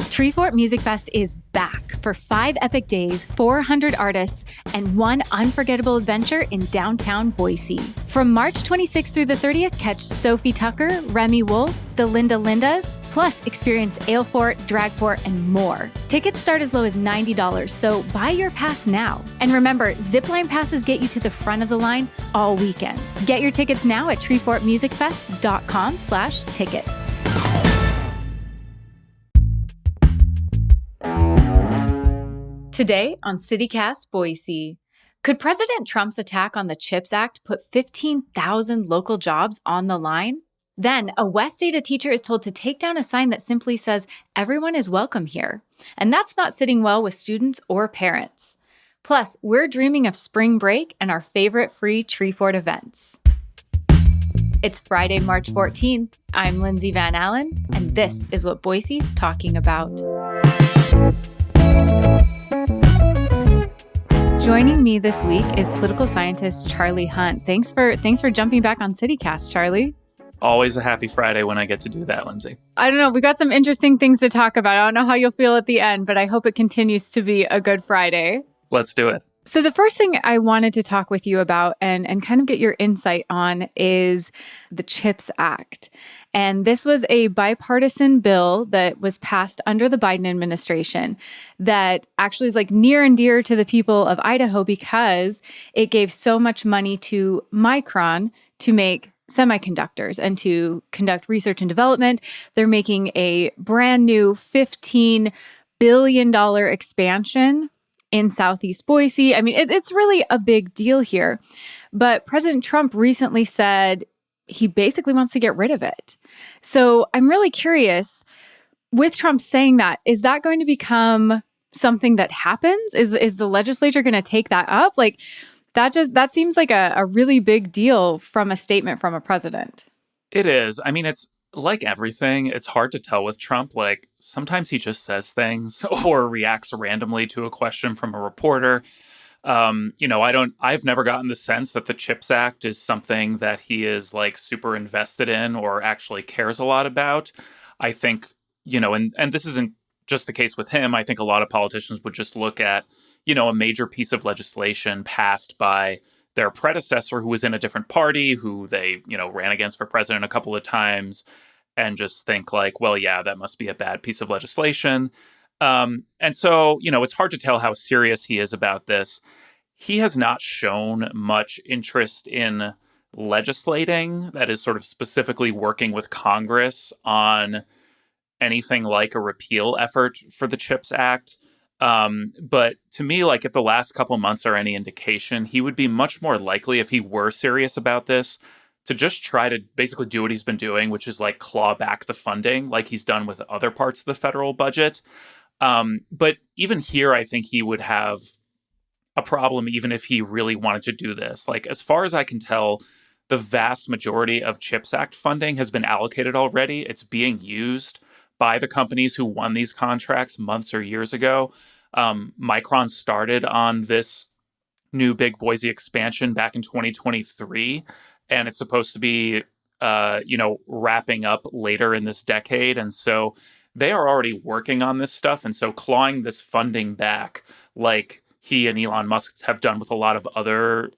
Treefort Music Fest is back for 5 epic days, 400 artists, and one unforgettable adventure in downtown Boise. From March 26th through the 30th, catch Sophie Tucker, Remy Wolf, the Linda Lindas, plus experience Alefort, Dragfort, and more. Tickets start as low as $90, so buy your pass now. And remember, zipline passes get you to the front of the line all weekend. Get your tickets now at treefortmusicfest.com/tickets. Today on CityCast Boise, could President Trump's attack on the CHIPS Act put 15,000 local jobs on the line? Then, a West Ada teacher is told to take down a sign that simply says, "Everyone is welcome here." And that's not sitting well with students or parents. Plus, we're dreaming of spring break and our favorite free Treefort events. It's Friday, March 14th. I'm Lindsay Van Allen, and this is what Boise's talking about. Joining me this week is political scientist Charlie Hunt. Thanks for jumping back on CityCast, Charlie. Always a happy Friday when I get to do that, Lindsay. I don't know. We got some interesting things to talk about. I don't know how you'll feel at the end, but I hope it continues to be a good Friday. Let's do it. So the first thing I wanted to talk with you about and kind of get your insight on is the CHIPS Act. And this was a bipartisan bill that was passed under the Biden administration that actually is like near and dear to the people of Idaho because it gave so much money to Micron to make semiconductors and to conduct research and development. They're making a brand new $15 billion expansion in Southeast Boise. I mean, it's really a big deal here. But President Trump recently said he basically wants to get rid of it. So I'm really curious, with Trump saying that, is that going to become something that happens? Is the legislature going to take that up? Like, that seems like a really big deal from a statement from a president. It is. I mean, it's like everything. It's hard to tell with Trump. Like, sometimes he just says things or reacts randomly to a question from a reporter. I've never gotten the sense that the CHIPS Act is something that he is like super invested in or actually cares a lot about. I think, and this isn't just the case with him. I think a lot of politicians would just look at, a major piece of legislation passed by their predecessor who was in a different party, who they, ran against for president a couple of times, and just think like, well, yeah, that must be a bad piece of legislation. And so, it's hard to tell how serious he is about this. He has not shown much interest in legislating, that is sort of specifically working with Congress on anything like a repeal effort for the CHIPS Act. But to me, like if the last couple months are any indication, he would be much more likely, if he were serious about this, to just try to basically do what he's been doing, which is like claw back the funding like he's done with other parts of the federal budget. But even here, I think he would have a problem even if he really wanted to do this. Like, as far as I can tell, the vast majority of CHIPS Act funding has been allocated already. It's being used by the companies who won these contracts months or years ago. Micron started on this new big Boise expansion back in 2023, and it's supposed to be, wrapping up later in this decade. And so they are already working on this stuff. And so clawing this funding back, like he and Elon Musk have done with a lot of other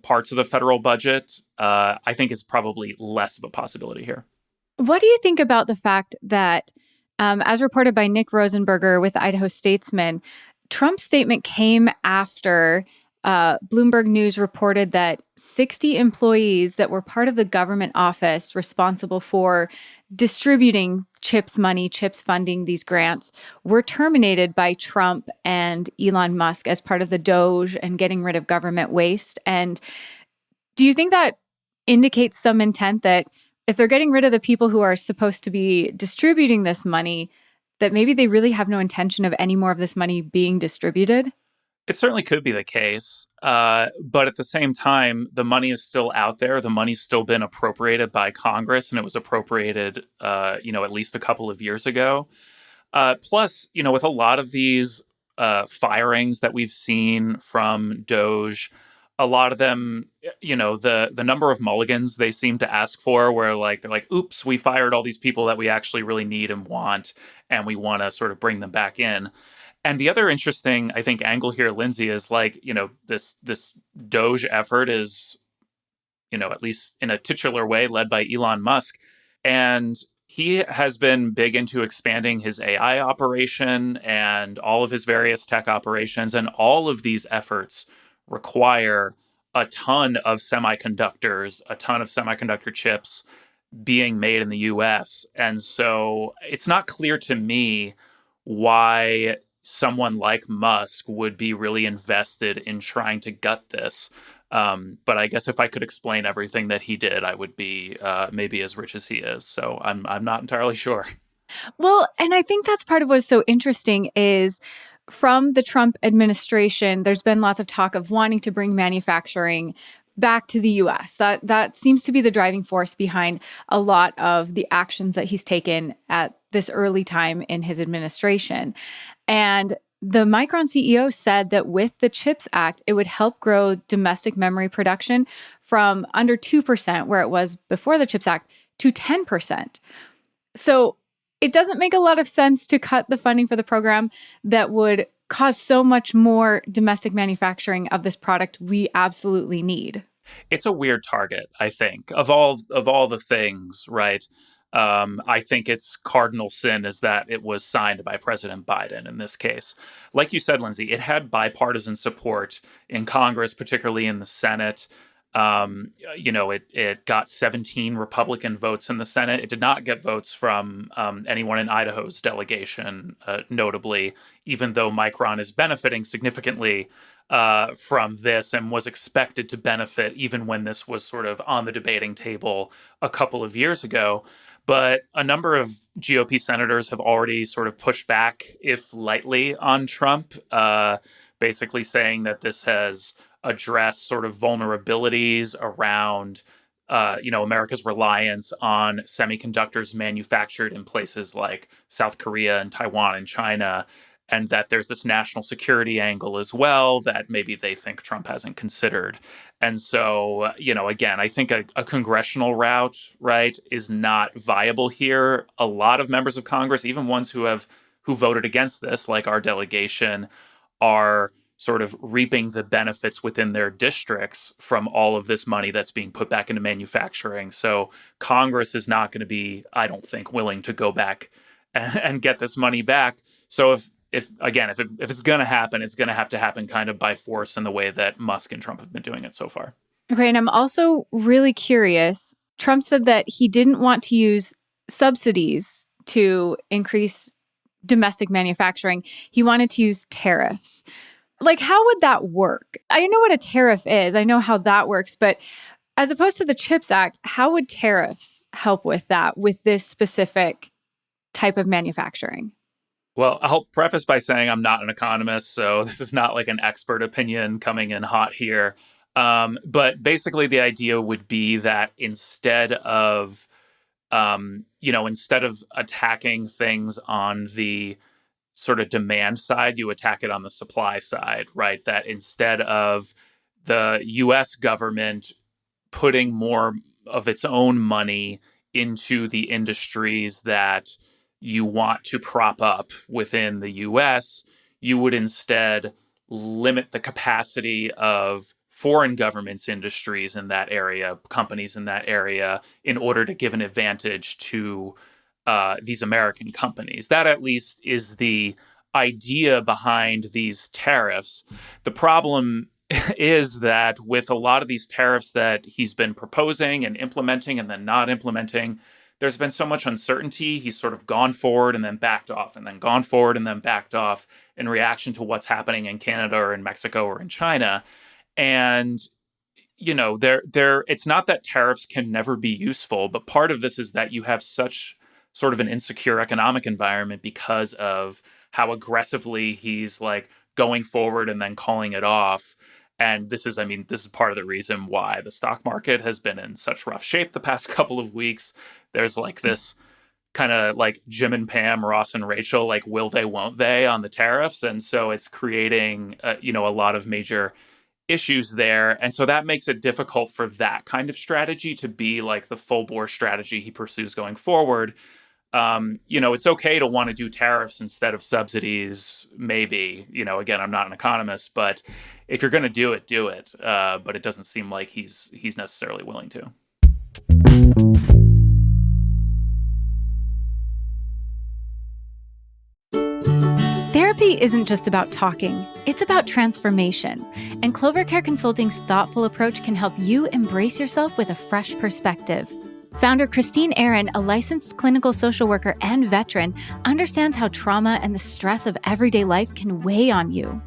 parts of the federal budget, I think is probably less of a possibility here. What do you think about the fact that, as reported by Nick Rosenberger with Idaho Statesman, Trump's statement came after Bloomberg News reported that 60 employees that were part of the government office responsible for distributing CHIPS money, CHIPS funding, these grants, were terminated by Trump and Elon Musk as part of the DOGE and getting rid of government waste. And do you think that indicates some intent that if they're getting rid of the people who are supposed to be distributing this money, that maybe they really have no intention of any more of this money being distributed? It certainly could be the case. But at the same time, the money is still out there. The money's still been appropriated by Congress, and it was appropriated, at least a couple of years ago. Plus, with a lot of these firings that we've seen from DOGE, a lot of them, the number of mulligans they seem to ask for, where like they're like, oops, we fired all these people that we actually really need and want, and we want to sort of bring them back in. And the other interesting, I think, angle here, Lindsay, is like, this Doge effort is, at least in a titular way, led by Elon Musk. And he has been big into expanding his AI operation and all of his various tech operations. And all of these efforts require a ton of semiconductors, a ton of semiconductor chips being made in the US. And so it's not clear to me why someone like Musk would be really invested in trying to gut this. But I guess if I could explain everything that he did, I would be maybe as rich as he is. So I'm not entirely sure. Well, and I think that's part of what's so interesting is from the Trump administration, there's been lots of talk of wanting to bring manufacturing back to the US. That seems to be the driving force behind a lot of the actions that he's taken at this early time in his administration. And the Micron CEO said that with the CHIPS Act, it would help grow domestic memory production from under 2%, where it was before the CHIPS Act, to 10%. So it doesn't make a lot of sense to cut the funding for the program that would cause so much more domestic manufacturing of this product we absolutely need. It's a weird target, I think, of all the things, right? I think its cardinal sin is that it was signed by President Biden in this case. Like you said, Lindsay, it had bipartisan support in Congress, particularly in the Senate. It got 17 Republican votes in the Senate. It did not get votes from anyone in Idaho's delegation, notably, even though Micron is benefiting significantly from this and was expected to benefit even when this was sort of on the debating table a couple of years ago. But a number of GOP senators have already sort of pushed back, if lightly, on Trump, basically saying that this has addressed sort of vulnerabilities around, America's reliance on semiconductors manufactured in places like South Korea and Taiwan and China, and that there's this national security angle as well that maybe they think Trump hasn't considered. And so, again, I think a congressional route, right, is not viable here. A lot of members of Congress, even ones who voted against this, like our delegation, are sort of reaping the benefits within their districts from all of this money that's being put back into manufacturing. So Congress is not going to be, I don't think, willing to go back and get this money back. So if it's going to happen, it's going to have to happen kind of by force in the way that Musk and Trump have been doing it so far. Okay, and I'm also really curious. Trump said that he didn't want to use subsidies to increase domestic manufacturing. He wanted to use tariffs. Like, how would that work? I know what a tariff is. I know how that works. But as opposed to the CHIPS Act, how would tariffs help with that, with this specific type of manufacturing? Well, I'll preface by saying I'm not an economist, so this is not like an expert opinion coming in hot here. But basically, the idea would be that instead of attacking things on the sort of demand side, you attack it on the supply side, right? That instead of the US government putting more of its own money into the industries that you want to prop up within the US, you would instead limit the capacity of foreign governments' industries in that area, companies in that area, in order to give an advantage to these American companies. That at least is the idea behind these tariffs. The problem is that with a lot of these tariffs that he's been proposing and implementing and then not implementing, there's been so much uncertainty. He's sort of gone forward and then backed off and then gone forward and then backed off in reaction to what's happening in Canada or in Mexico or in China. And it's not that tariffs can never be useful, but part of this is that you have such sort of an insecure economic environment because of how aggressively he's like going forward and then calling it off. And this is part of the reason why the stock market has been in such rough shape the past couple of weeks. There's like this kind of like Jim and Pam, Ross and Rachel, like will they, won't they on the tariffs. And so it's creating, a lot of major issues there. And so that makes it difficult for that kind of strategy to be like the full bore strategy he pursues going forward. It's okay to want to do tariffs instead of subsidies, maybe. Again, I'm not an economist, but if you're going to do it, do it. But it doesn't seem like he's necessarily willing to. Therapy isn't just about talking, it's about transformation. And Clover Care Consulting's thoughtful approach can help you embrace yourself with a fresh perspective. Founder Christine Aaron, a licensed clinical social worker and veteran, understands how trauma and the stress of everyday life can weigh on you.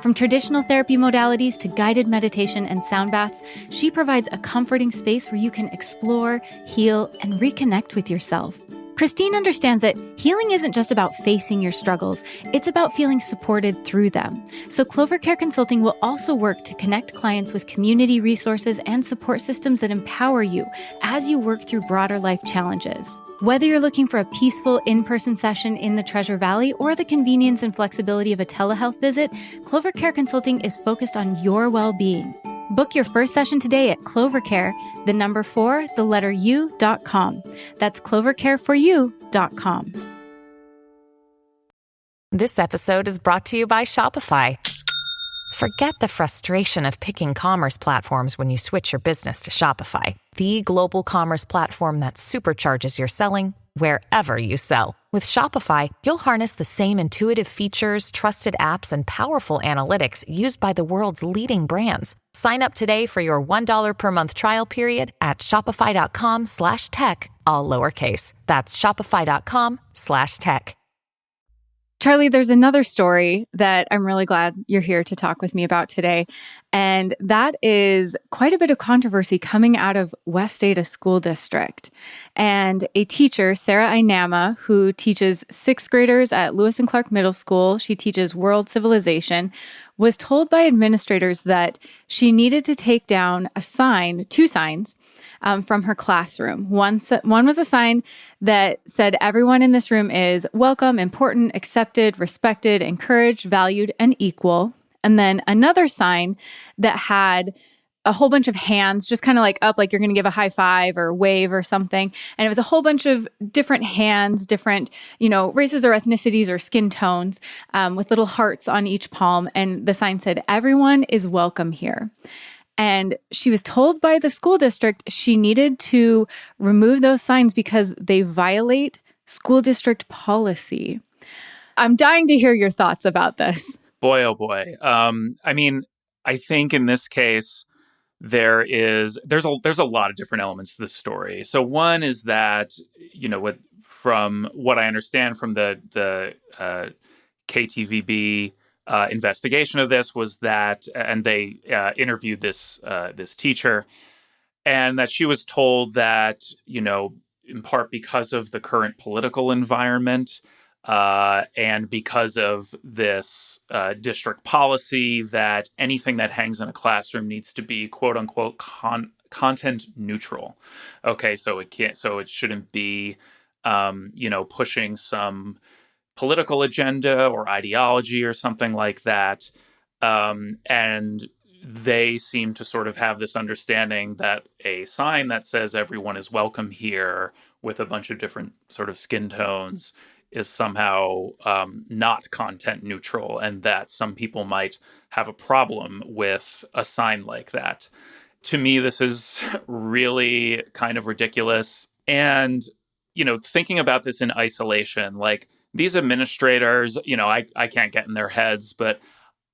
From traditional therapy modalities to guided meditation and sound baths, she provides a comforting space where you can explore, heal, and reconnect with yourself. Christine understands that healing isn't just about facing your struggles, it's about feeling supported through them. So Clover Care Consulting will also work to connect clients with community resources and support systems that empower you as you work through broader life challenges. Whether you're looking for a peaceful in-person session in the Treasure Valley or the convenience and flexibility of a telehealth visit, Clover Care Consulting is focused on your well-being. Book your first session today at Clovercare, 4u.com. That's clovercareforyou.com. This episode is brought to you by Shopify. Forget the frustration of picking commerce platforms when you switch your business to Shopify, the global commerce platform that supercharges your selling wherever you sell. With Shopify, you'll harness the same intuitive features, trusted apps, and powerful analytics used by the world's leading brands. Sign up today for your $1 per month trial period at shopify.com/tech, all lowercase. That's shopify.com/tech. Charlie, there's another story that I'm really glad you're here to talk with me about today. And that is quite a bit of controversy coming out of West Ada School District. And a teacher, Sarah Inama, who teaches sixth graders at Lewis and Clark Middle School, she teaches world civilization, was told by administrators that she needed to take down two signs from her classroom. One was a sign that said, everyone in this room is welcome, important, accepted, respected, encouraged, valued, and equal. And then another sign that had a whole bunch of hands, just kind of like up, like you're going to give a high five or wave or something. And it was a whole bunch of different hands, different, races or ethnicities or skin tones, with little hearts on each palm. And the sign said, everyone is welcome here. And she was told by the school district she needed to remove those signs because they violate school district policy. I'm dying to hear your thoughts about this. Boy, oh boy. I think in this case, there's a lot of different elements to this story. So one is that, from what I understand from the KTVB investigation of this was that, and they interviewed this teacher, and that she was told that, in part because of the current political environment, and because of this district policy, that anything that hangs in a classroom needs to be quote unquote content neutral. Okay, so it shouldn't be, pushing some political agenda or ideology or something like that. And they seem to sort of have this understanding that a sign that says everyone is welcome here with a bunch of different sort of skin tones is somehow not content neutral, and that some people might have a problem with a sign like that. To me, this is really kind of ridiculous. And, thinking about this in isolation, like these administrators, I can't get in their heads, but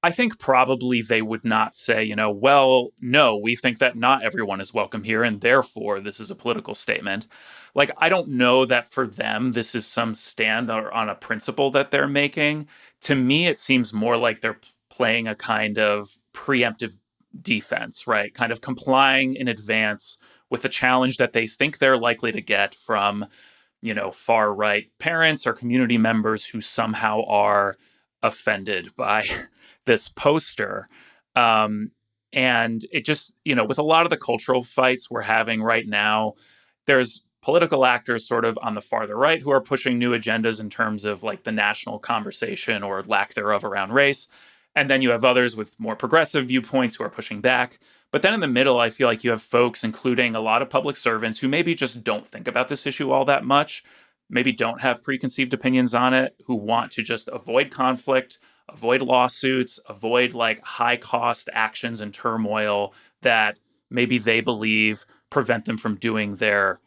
I think probably they would not say, well, no, we think that not everyone is welcome here, and therefore this is a political statement. Like, I don't know that for them, this is some stand on a principle that they're making. To me, it seems more like they're playing a kind of preemptive defense, right? Kind of complying in advance with a challenge that they think they're likely to get from, far right parents or community members who somehow are offended by this poster. And it just, with a lot of the cultural fights we're having right now, there's political actors sort of on the farther right who are pushing new agendas in terms of like the national conversation or lack thereof around race. And then you have others with more progressive viewpoints who are pushing back. But then in the middle, I feel like you have folks, including a lot of public servants, who maybe just don't think about this issue all that much, maybe don't have preconceived opinions on it, who want to just avoid conflict, avoid lawsuits, avoid like high cost actions and turmoil that maybe they believe prevent them from doing their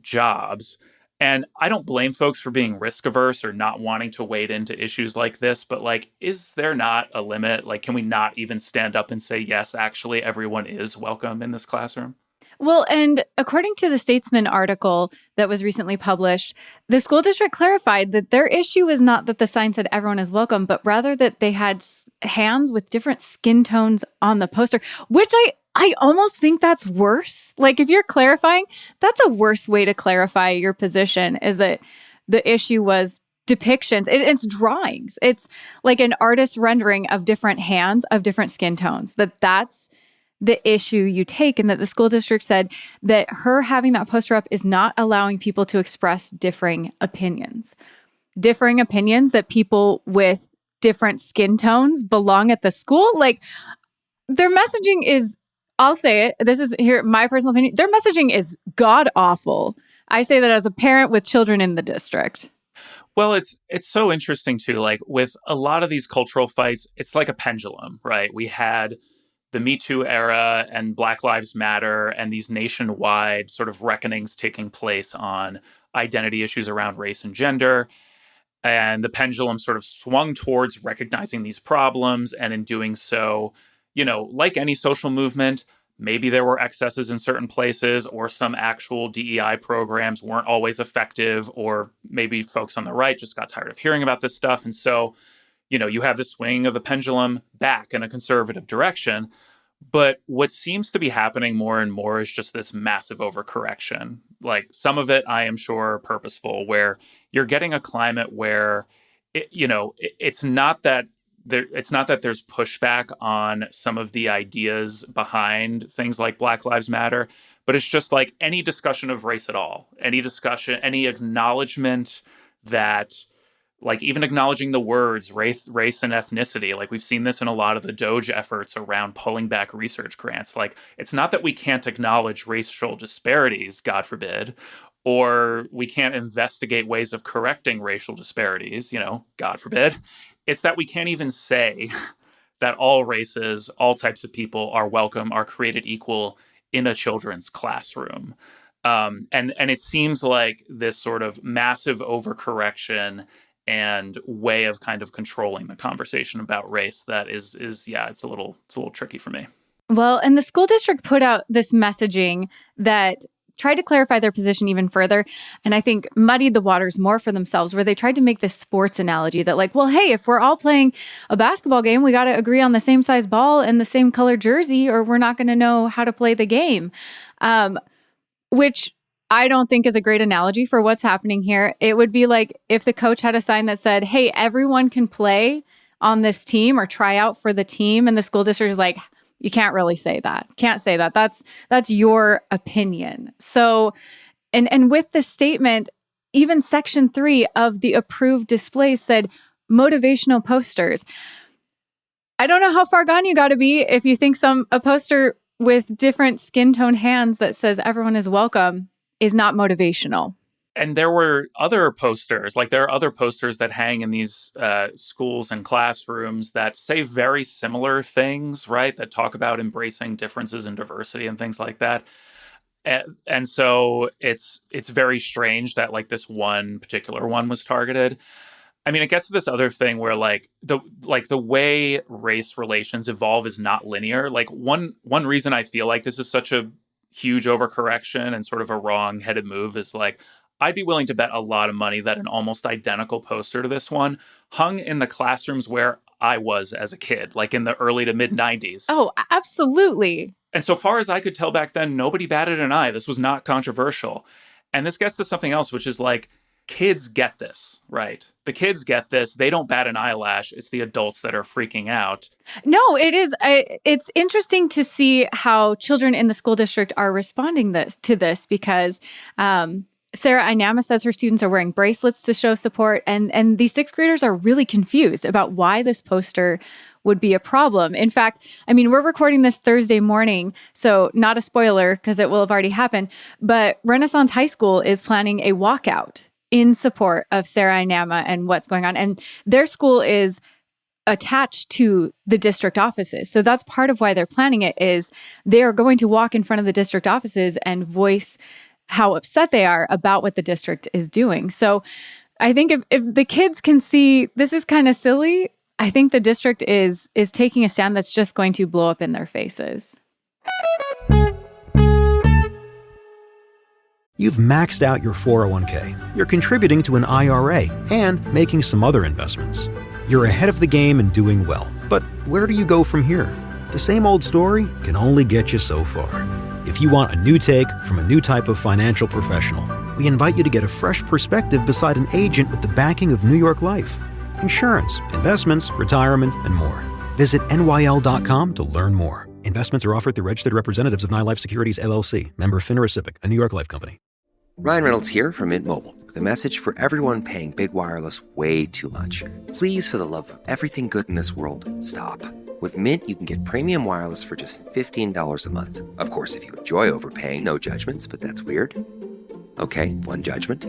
jobs. And I don't blame folks for being risk averse or not wanting to wade into issues like this, but like, is there not a limit? Like, can we not even stand up and say, yes, actually, everyone is welcome in this classroom? Well, and according to the Statesman article that was recently published, the school district clarified that their issue is not that the sign said everyone is welcome, but rather that they had hands with different skin tones on the poster, which I almost think that's worse. Like, if you're clarifying, that's a worse way to clarify your position, is that the issue was depictions. It's drawings. It's like an artist's rendering of different hands of different skin tones. That's the issue you take, and that the school district said that her having that poster up is not allowing people to express differing opinions that people with different skin tones belong at the school. Like, their messaging is, I'll say it, this is here my personal opinion, their messaging is god awful. I say that as a parent with children in the district. Well, it's so interesting too. Like, with a lot of these cultural fights, it's like a pendulum, right? We had the Me Too era and Black Lives Matter and these nationwide sort of reckonings taking place on identity issues around race and gender. And the pendulum sort of swung towards recognizing these problems. And in doing so, you know, like any social movement, maybe there were excesses in certain places, or some actual DEI programs weren't always effective, or maybe folks on the right just got tired of hearing about this stuff. And so, you know, you have the swing of the pendulum back in a conservative direction. But what seems to be happening more and more is just this massive overcorrection. Like, some of it, I am sure, purposeful, where you're getting a climate where, it's not that there's pushback on some of the ideas behind things like Black Lives Matter, but it's just like any discussion of race at all, any discussion, any acknowledgement that, like, even acknowledging the words race and ethnicity. Like, we've seen this in a lot of the Doge efforts around pulling back research grants. Like, it's not that we can't acknowledge racial disparities, God forbid, or we can't investigate ways of correcting racial disparities, God forbid. It's that we can't even say that all races, all types of people are welcome, are created equal in a children's classroom. And it seems like this sort of massive overcorrection and way of kind of controlling the conversation about race that is it's a little tricky for me. Well, and the school district put out this messaging that tried to clarify their position even further, and I think muddied the waters more for themselves, where they tried to make this sports analogy that, like, well, hey, if we're all playing a basketball game, we got to agree on the same size ball and the same color jersey, or we're not going to know how to play the game, which I don't think is a great analogy for what's happening here. It would be like if the coach had a sign that said, hey, everyone can play on this team or try out for the team, and the school district is like, you can't really say that. Can't say that. That's your opinion. So, and with this statement, even Section 3 of the approved displays said motivational posters. I don't know how far gone you got to be if you think a poster with different skin tone hands that says everyone is welcome is not motivational. And there were other posters, like there are other posters that hang in these schools and classrooms that say very similar things, right? That talk about embracing differences and diversity and things like that. And so it's very strange that like this one particular one was targeted. I mean, it gets to this other thing where the way race relations evolve is not linear. Like one reason I feel like this is such a huge overcorrection and sort of a wrong-headed move is like, I'd be willing to bet a lot of money that an almost identical poster to this one hung in the classrooms where I was as a kid, like in the early to mid 90s. Oh, absolutely. And so far as I could tell back then, nobody batted an eye. This was not controversial. And this gets to something else, which is like, kids get this, right? The kids get this. They don't bat an eyelash. It's the adults that are freaking out. No, it is. It's interesting to see how children in the school district are responding to this because Sarah Inama says her students are wearing bracelets to show support. And these sixth graders are really confused about why this poster would be a problem. In fact, I mean, we're recording this Thursday morning, so not a spoiler because it will have already happened. But Renaissance High School is planning a walkout in support of Sarah Inama and what's going on. And their school is attached to the district offices. So that's part of why they're planning it, is they are going to walk in front of the district offices and voice how upset they are about what the district is doing. So I think if the kids can see this is kind of silly, I think the district is taking a stand that's just going to blow up in their faces. You've maxed out your 401k, you're contributing to an IRA, and making some other investments. You're ahead of the game and doing well. But where do you go from here? The same old story can only get you so far. If you want a new take from a new type of financial professional, we invite you to get a fresh perspective beside an agent with the backing of New York Life. Insurance, investments, retirement, and more. Visit nyl.com to learn more. Investments are offered through registered representatives of NYLife Securities, LLC. Member FINRA SIPC, a New York Life company. Ryan Reynolds here from Mint Mobile with a message for everyone paying big wireless way too much. Please, for the love of everything good in this world, stop. With Mint, you can get premium wireless for just $15 a month. Of course, if you enjoy overpaying, no judgments, but that's weird. Okay, one judgment.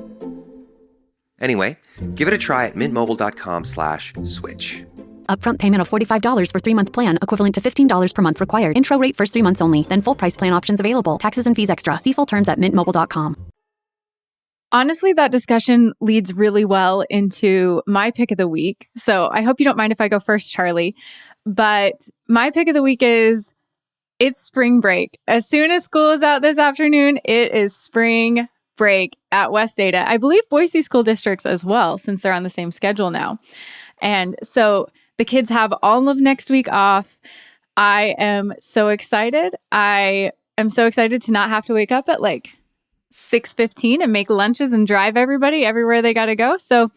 Anyway, give it a try at mintmobile.com/switch. Upfront payment of $45 for 3-month plan, equivalent to $15 per month required. Intro rate first 3 months only, then full price plan options available. Taxes and fees extra. See full terms at mintmobile.com. Honestly, that discussion leads really well into my pick of the week. So I hope you don't mind if I go first, Charlie. But my pick of the week is it's spring break. As soon as school is out this afternoon, it is spring break at West Ada. I believe Boise school districts as well, since they're on the same schedule now. And so the kids have all of next week off. I am so excited. I am so excited to not have to wake up at like 6:15 and make lunches and drive everybody everywhere they got to go. So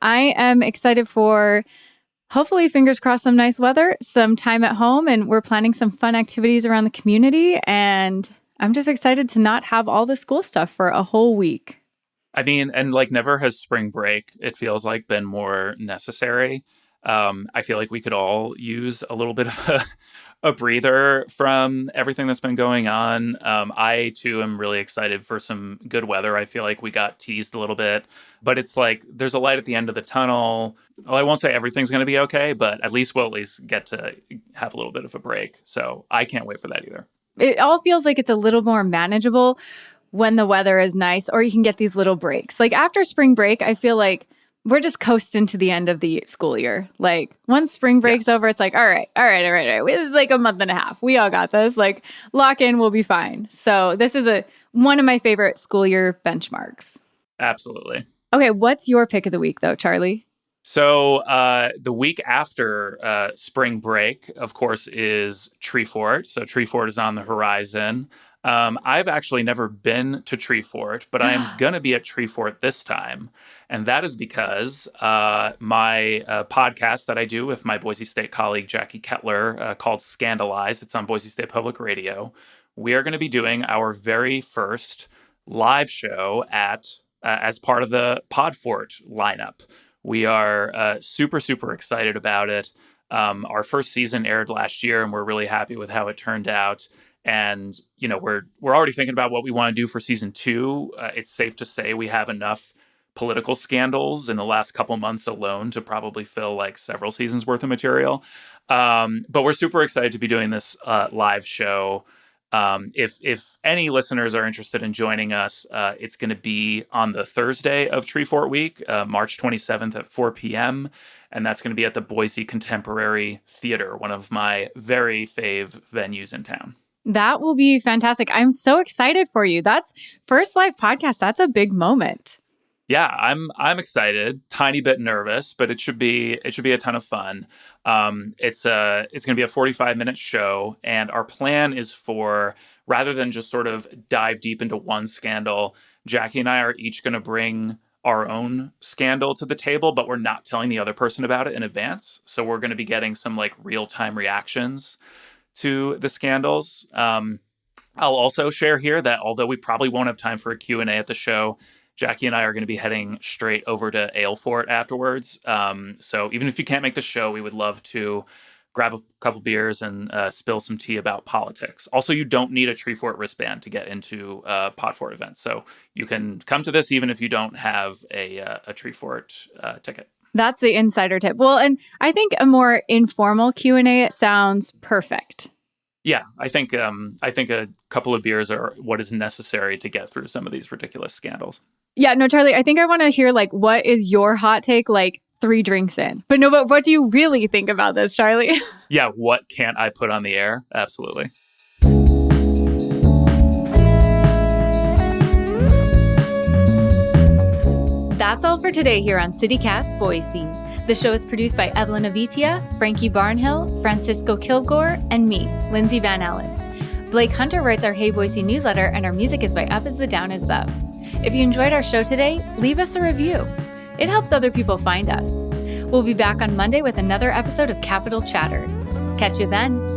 I am excited for, hopefully, fingers crossed, some nice weather, some time at home, and we're planning some fun activities around the community. And I'm just excited to not have all the school stuff for a whole week. I mean, and like never has spring break, it feels like, been more necessary. I feel like we could all use a little bit of a breather from everything that's been going on. I, too, am really excited for some good weather. I feel like we got teased a little bit, but it's like there's a light at the end of the tunnel. Well, I won't say everything's going to be okay, but at least we'll at least get to have a little bit of a break. So I can't wait for that either. It all feels like it's a little more manageable when the weather is nice, or you can get these little breaks. Like after spring break, I feel like we're just coasting to the end of the school year. Like once spring break's over, it's like, all right. This is like a month and a half. We all got this. Like lock in, we'll be fine. So this is one of my favorite school year benchmarks. Absolutely. Okay, what's your pick of the week though, Charlie? So the week after spring break, of course, is Treefort. So Treefort is on the horizon. I've actually never been to Treefort, but I am going to be at Treefort this time. And that is because my podcast that I do with my Boise State colleague, Jackie Kettler, called Scandalized, it's on Boise State Public Radio. We are going to be doing our very first live show as part of the Podfort lineup. We are super, super excited about it. Our first season aired last year, and we're really happy with how it turned out. And, you know, we're already thinking about what we want to do for season 2. It's safe to say we have enough political scandals in the last couple months alone to probably fill like several seasons worth of material. But we're super excited to be doing this live show. If any listeners are interested in joining us, it's going to be on the Thursday of Treefort Week, March 27th at 4 p.m. And that's going to be at the Boise Contemporary Theater, one of my very fave venues in town. That will be fantastic. I'm so excited for you. That's first live podcast. That's a big moment. Yeah, I'm excited. Tiny bit nervous, but it should be a ton of fun. It's going to be a 45-minute show, and our plan is for, rather than just sort of dive deep into one scandal, Jackie and I are each going to bring our own scandal to the table, but we're not telling the other person about it in advance. So we're going to be getting some like real-time reactions to the scandals. I'll also share here that although we probably won't have time for a Q&A at the show, Jackie and I are going to be heading straight over to Ailfort afterwards. So even if you can't make the show, we would love to grab a couple beers and spill some tea about politics. Also, you don't need a Treefort wristband to get into Podfort events. So you can come to this even if you don't have a Treefort ticket. That's the insider tip. Well, and I think a more informal Q&A sounds perfect. Yeah, I think a couple of beers are what is necessary to get through some of these ridiculous scandals. Yeah, no, Charlie, I think I want to hear what is your hot take 3 drinks in? But what do you really think about this, Charlie? Yeah, what can't I put on the air? Absolutely. That's all for today here on CityCast Boise. The show is produced by Evelyn Avitia, Frankie Barnhill, Francisco Kilgore, and me, Lindsay Van Allen. Blake Hunter writes our Hey Boise newsletter, and our music is by Up As The Down As The. If you enjoyed our show today, leave us a review. It helps other people find us. We'll be back on Monday with another episode of Capital Chattered. Catch you then.